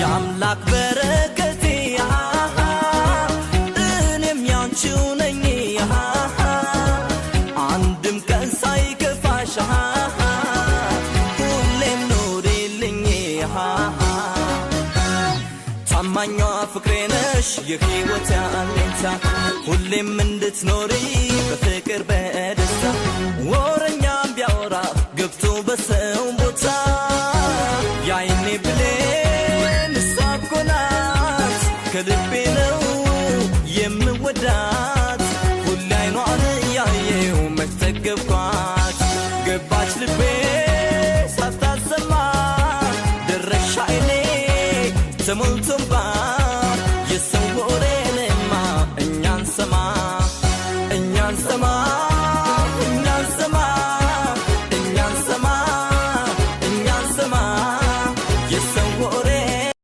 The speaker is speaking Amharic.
ያምላክ በረከቴ እኔም ያንቺው ነኝ አንድም ቀን ሳይከፋሽ ሁሌም ኑሪልኝ ታማኟ ፍቅሬ ነሽ የሕይወቴ አለኝታ ሁሌም እንድትኖሪ በፍቅር በደስታ ወረኛም ቢያወራ ገብቶ በሰው ቦታ ያይኔ ብሌን እሷ እኮ ናት ከልቤ ነው የምወዳት ሁሌ አይኗን እያየሁ መች ጠገብኳት ገባች ልቤ ሳታሰማ ደረሽ አይኔ ተሞልቶባት